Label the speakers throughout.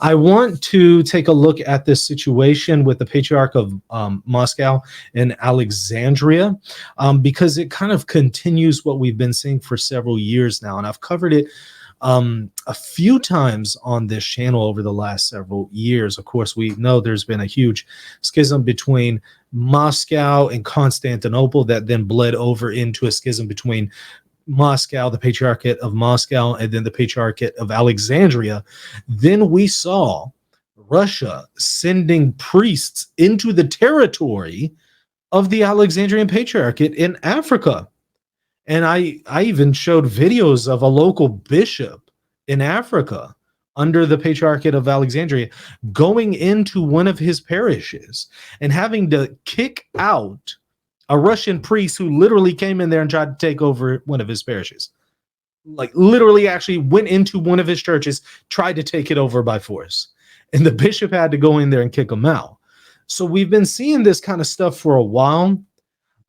Speaker 1: I want to take a look at this situation with the Patriarch of Moscow and Alexandria, because it kind of continues what we've been seeing for several years now. And I've covered it a few times on this channel over the last several years. Of course, we know there's been a huge schism between Moscow and Constantinople that then bled over into a schism between Moscow, the Patriarchate of Moscow, and then the Patriarchate of Alexandria. Then we saw Russia sending priests into the territory of the Alexandrian Patriarchate in Africa. And I even showed videos of a local bishop in Africa under the Patriarchate of Alexandria going into one of his parishes and having to kick out a Russian priest who literally came in there and tried to take over one of his parishes. Like literally actually went into one of his churches, tried to take it over by force. And the bishop had to go in there and kick him out. So we've been seeing this kind of stuff for a while.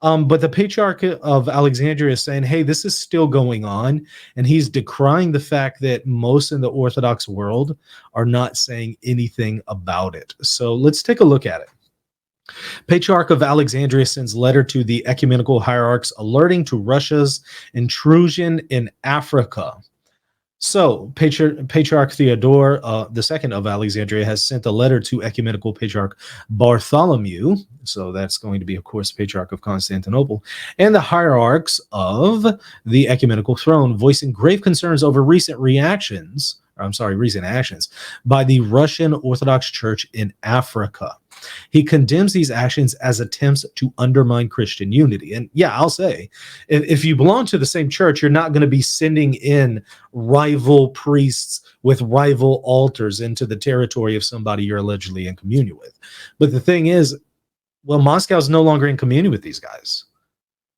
Speaker 1: But the Patriarch of Alexandria is saying, hey, this is still going on. And he's decrying the fact that most in the Orthodox world are not saying anything about it. So let's take a look at it. Patriarch of Alexandria sends letter to the ecumenical hierarchs alerting to Russia's intrusion in Africa. So Patriarch Theodore II of Alexandria has sent a letter to ecumenical Patriarch Bartholomew. So that's going to be, of course, Patriarch of Constantinople, and the hierarchs of the ecumenical throne, voicing grave concerns over recent actions by the Russian Orthodox Church in Africa. He condemns these actions as attempts to undermine Christian unity. And yeah, I'll say, if you belong to the same church, you're not going to be sending in rival priests with rival altars into the territory of somebody you're allegedly in communion with. But the thing is, well, Moscow's no longer in communion with these guys.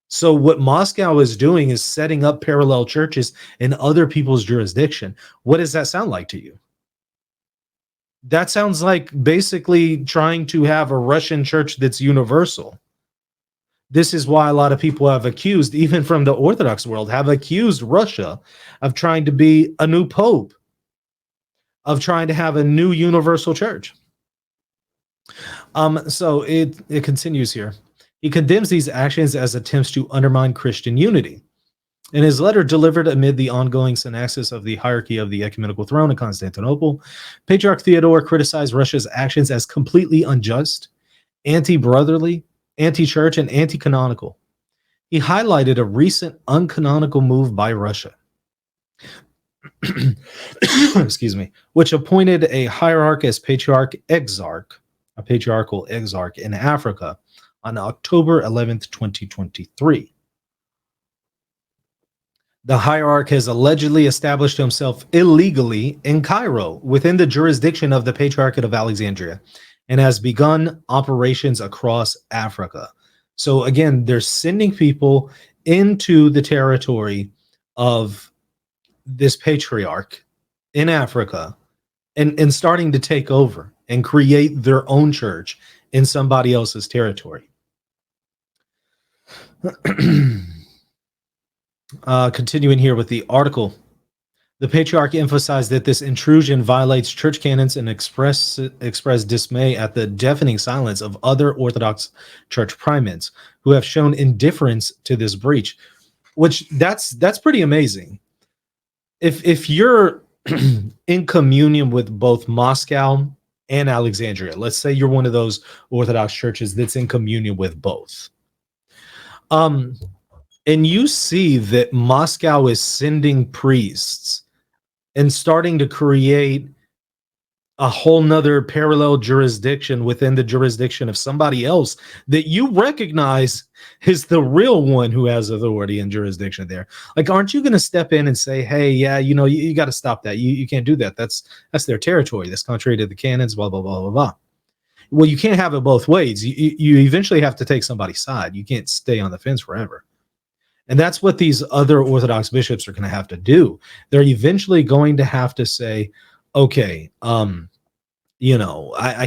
Speaker 1: So what Moscow is doing is setting up parallel churches in other people's jurisdiction. What does that sound like to you? That sounds like basically trying to have a Russian church that's universal. This is why a lot of people have accused, even from the Orthodox world, have accused Russia of trying to be a new pope, of trying to have a new universal church. So it continues here. He condemns these actions as attempts to undermine Christian unity. In his letter delivered amid the ongoing synaxis of the hierarchy of the ecumenical throne in Constantinople, Patriarch Theodore criticized Russia's actions as completely unjust, anti-brotherly, anti-church, and anti-canonical. He highlighted a recent uncanonical move by Russia, excuse me, which appointed a hierarch as patriarchal exarch in Africa on October 11th, 2023. The hierarch has allegedly established himself illegally in Cairo within the jurisdiction of the Patriarchate of Alexandria and has begun operations across Africa. So again, they're sending people into the territory of this patriarch in Africa and starting to take over and create their own church in somebody else's territory. Continuing here with the article, the Patriarch emphasized that this intrusion violates church canons and expressed dismay at the deafening silence of other Orthodox church primates who have shown indifference to this breach, which that's pretty amazing. If you're in communion with both Moscow and Alexandria, let's say you're one of those Orthodox churches that's in communion with both, and you see that Moscow is sending priests and starting to create a whole nother parallel jurisdiction within the jurisdiction of somebody else that you recognize is the real one who has authority and jurisdiction there. Like, aren't you going to step in and say, hey, yeah, you got to stop that. You can't do that. That's their territory. That's contrary to the canons, blah, blah, blah, blah, blah. Well, you can't have it both ways. You eventually have to take somebody's side. You can't stay on the fence forever. And that's what these other Orthodox bishops are going to have to do. They're eventually going to have to say, okay, I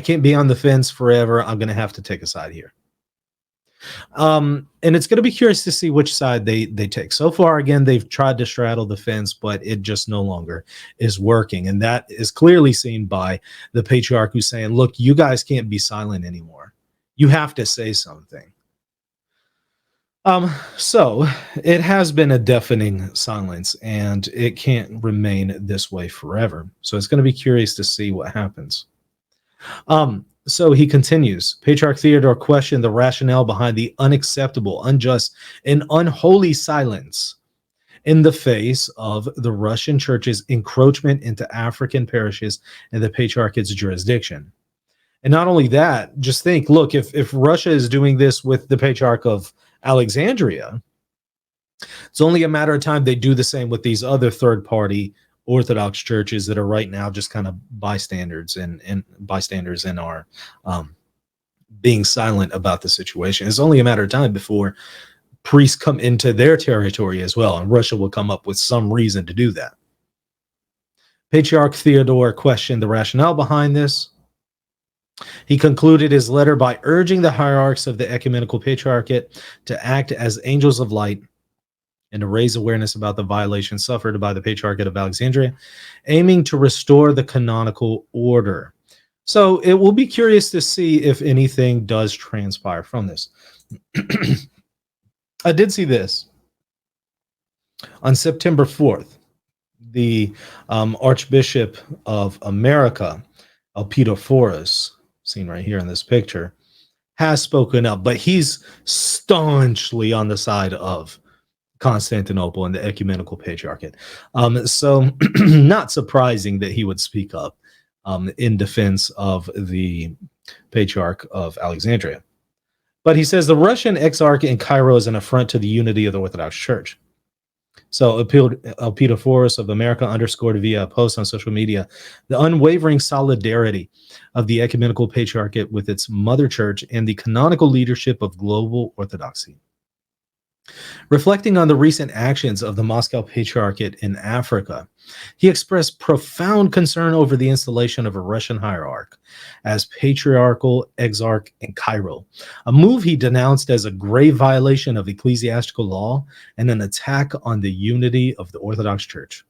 Speaker 1: can't be on the fence forever. I'm going to have to take a side here. And it's going to be curious to see which side they take. So far, again, they've tried to straddle the fence, but it just no longer is working. And that is clearly seen by the patriarch, who's saying, look, you guys can't be silent anymore. You have to say something. So it has been a deafening silence, and it can't remain this way forever. So it's going to be curious to see what happens. So he continues. Patriarch Theodore questioned the rationale behind the unacceptable, unjust, and unholy silence in the face of the Russian church's encroachment into African parishes and the patriarchate's jurisdiction. And not only that, just think, look, if Russia is doing this with the Patriarch of Alexandria, it's only a matter of time they do the same with these other third-party Orthodox churches that are right now just kind of bystanders and bystanders in our being silent about the situation. It's only a matter of time before priests come into their territory as well, and Russia will come up with some reason to do that. Patriarch Theodore questioned the rationale behind this. He concluded his letter by urging the hierarchs of the ecumenical patriarchate to act as angels of light and to raise awareness about the violations suffered by the Patriarchate of Alexandria, aiming to restore the canonical order. So it will be curious to see if anything does transpire from this. I did see this. On September 4th, the Archbishop of America, Elpidophoros, seen right here in this picture, has spoken up, but he's staunchly on the side of Constantinople and the ecumenical patriarchate. So not surprising that he would speak up in defense of the Patriarch of Alexandria. But he says the Russian exarch in Cairo is an affront to the unity of the Orthodox Church. So Elpidophoros of America underscored via a post on social media the unwavering solidarity of the ecumenical patriarchate with its mother church and the canonical leadership of global orthodoxy. Reflecting on the recent actions of the Moscow Patriarchate in Africa, he expressed profound concern over the installation of a Russian hierarch as patriarchal exarch in Cairo, a move he denounced as a grave violation of ecclesiastical law and an attack on the unity of the Orthodox Church.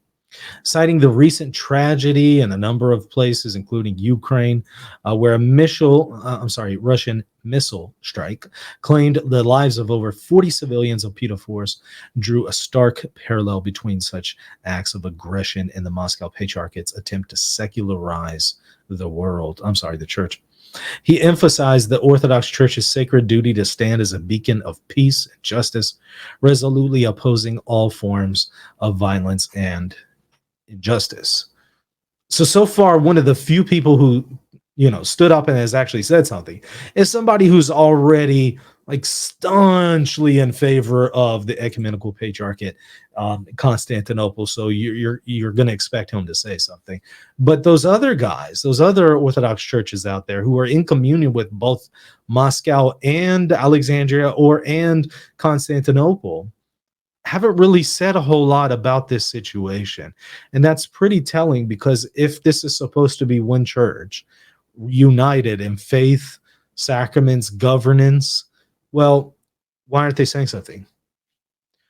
Speaker 1: Citing the recent tragedy in a number of places, including Ukraine, where a Russian missile strike claimed the lives of over 40 civilians, Elpidophoros drew a stark parallel between such acts of aggression and the Moscow Patriarchate's attempt to secularize the church. He emphasized the Orthodox Church's sacred duty to stand as a beacon of peace and justice, resolutely opposing all forms of violence and injustice. So far, one of the few people who, stood up and has actually said something is somebody who's already staunchly in favor of the ecumenical patriarchate, Constantinople. So you're going to expect him to say something. But those other guys, those other Orthodox churches out there who are in communion with both Moscow and Alexandria and Constantinople, haven't really said a whole lot about this situation. And that's pretty telling, because if this is supposed to be one church united in faith, sacraments, governance, well, why aren't they saying something?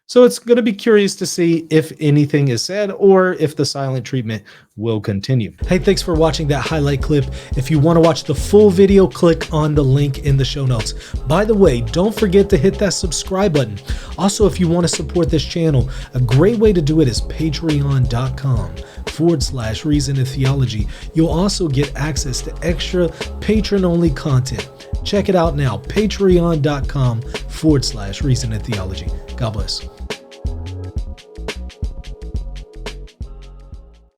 Speaker 1: So it's going to be curious to see if anything is said or if the silent treatment will continue. Hey, thanks for watching that highlight clip. If you want to watch the full video, click on the link in the show notes. By the way, don't forget to hit that subscribe button. Also, if you want to support this channel, a great way to do it is patreon.com/Reason and Theology. You'll also get access to extra patron-only content. Check it out now, patreon.com/Reason and Theology. God bless.